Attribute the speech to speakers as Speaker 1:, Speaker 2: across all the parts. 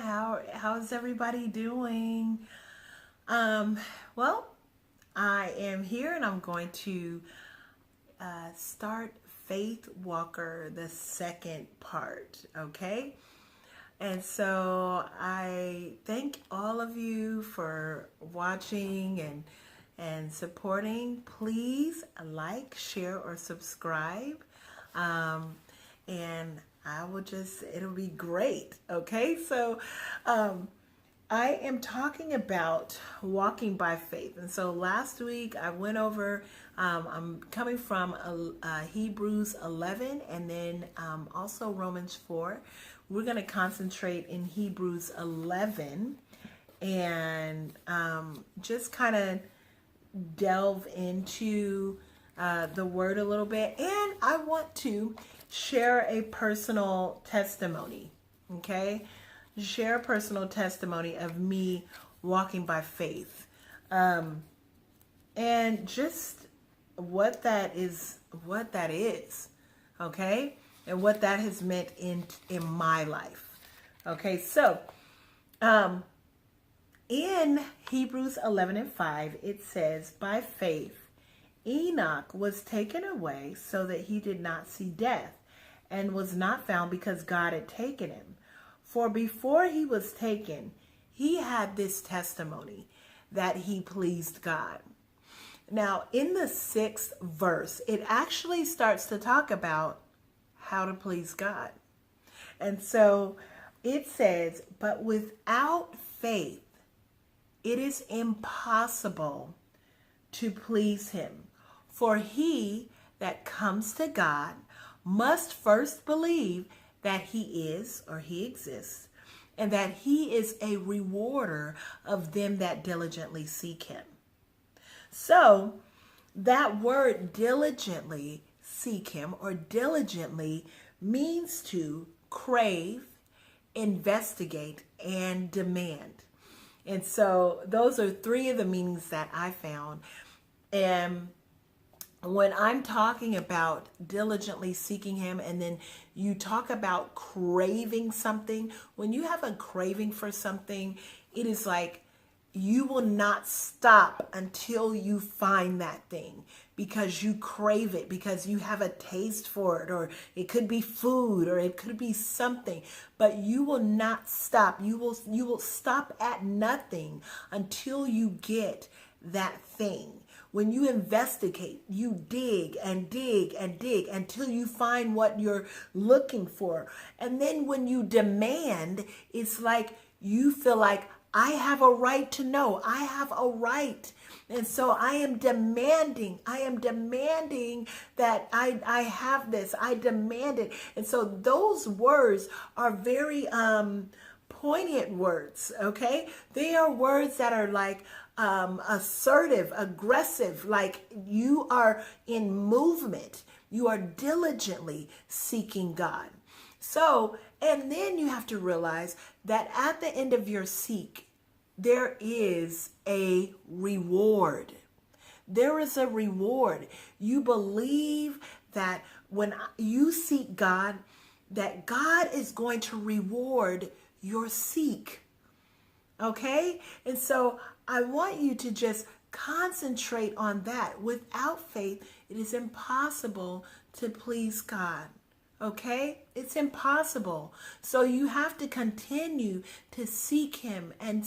Speaker 1: How's everybody doing? Well, I am here and I'm going to start Faith Walker, the second part, okay? And so I thank all of you for watching and supporting. Please like, share, or subscribe. And it'll be great. Okay. So, I am talking about walking by faith. And so last week I went over, I'm coming from Hebrews 11 and then also Romans 4. We're going to concentrate in Hebrews 11 and just kind of delve into the word a little bit. And I want to share a personal testimony. Okay. Share a personal testimony of me walking by faith. And just what that is, okay? And what that has meant in my life. Okay, so in Hebrews 11:5, it says, by faith, Enoch was taken away so that he did not see death, and was not found because God had taken him. For before he was taken, he had this testimony that he pleased God. Now, in the 6th verse, it actually starts to talk about how to please God. And so it says, but without faith, it is impossible to please him. For he that comes to God must first believe that he is, or he exists, and that he is a rewarder of them that diligently seek him. So that word diligently seek him, or diligently, means to crave, investigate, and demand. And so those are three of the meanings that I found. And when I'm talking about diligently seeking him, and then you talk about craving something, when you have a craving for something, it is like you will not stop until you find that thing, because you crave it, because you have a taste for it, or it could be food, or it could be something, but you will not stop. You will stop at nothing until you get that thing. When you investigate, you dig and dig and dig until you find what you're looking for. And then when you demand, it's like you feel like, I have a right to know. I have a right. And so I am demanding that I have this. I demand it. And so those words are very poignant words, okay? They are words that are like assertive, aggressive, like you are in movement. You are diligently seeking God. So, and then you have to realize that at the end of your seek, there is a reward. There is a reward. You believe that when you seek God, that God is going to reward your seek. Okay? And so I want you to just concentrate on that. Without faith, it is impossible to please God. Okay? It's impossible. So you have to continue to seek him and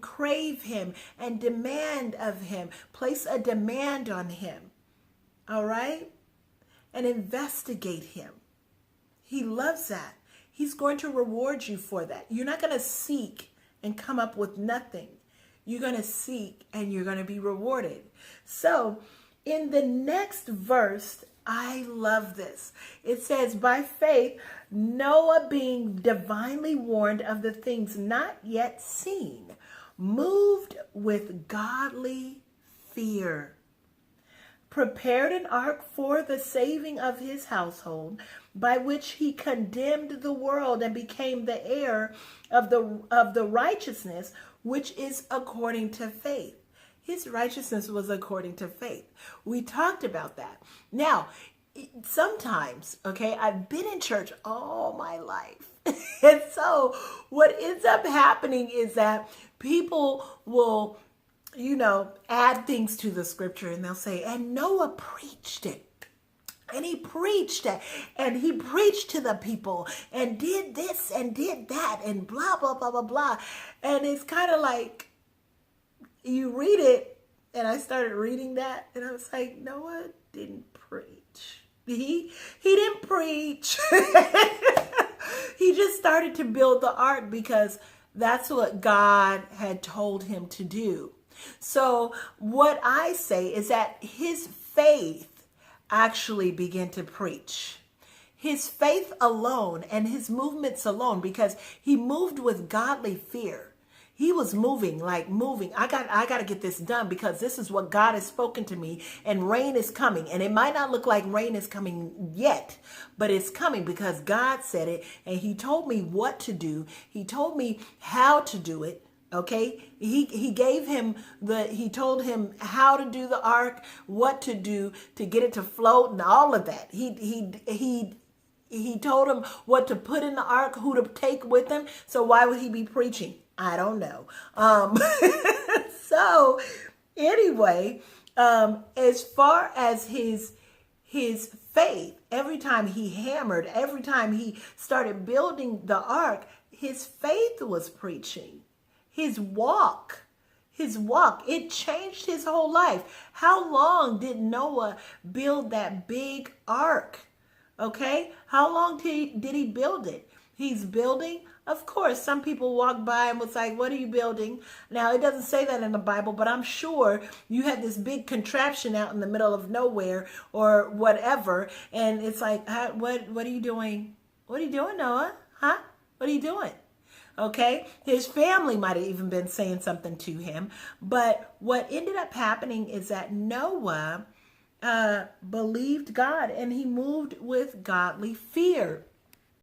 Speaker 1: crave him and demand of him. Place a demand on him. All right? And investigate him. He loves that. He's going to reward you for that. You're not going to seek and come up with nothing. You're going to seek and you're going to be rewarded. So in the next verse, I love this. It says, by faith, Noah, being divinely warned of the things not yet seen, moved with godly fear, prepared an ark for the saving of his household, by which he condemned the world and became the heir of the righteousness which is according to faith. His righteousness was according to faith. We talked about that. Now, sometimes, okay, I've been in church all my life. And so what ends up happening is that people will, add things to the scripture, and they'll say, and Noah preached it. And he preached it, and he preached to the people and did this and did that and blah, blah, blah, blah, blah. And it's kind of like you read it, and I started reading that, and I was like, Noah didn't preach. He didn't preach. He just started to build the ark because that's what God had told him to do. So what I say is that his faith actually began to preach. His faith alone and his movements alone, because he moved with godly fear. He was moving. I got to get this done because this is what God has spoken to me, and rain is coming. And it might not look like rain is coming yet, but it's coming because God said it, and he told me what to do. He told me how to do it. Okay. He told him how to do the ark, what to do to get it to float and all of that. He told him what to put in the ark, who to take with him. So why would he be preaching? I don't know. So anyway, as far as his faith, every time he hammered, every time he started building the ark, his faith was preaching. His walk, it changed his whole life. How long did Noah build that big ark? Okay. How long did he build it? He's building. Of course, some people walked by and was like, what are you building? Now, it doesn't say that in the Bible, but I'm sure you had this big contraption out in the middle of nowhere or whatever. And it's like, what are you doing? What are you doing, Noah? Huh? What are you doing? Okay. His family might have even been saying something to him. But what ended up happening is that Noah believed God, and he moved with godly fear.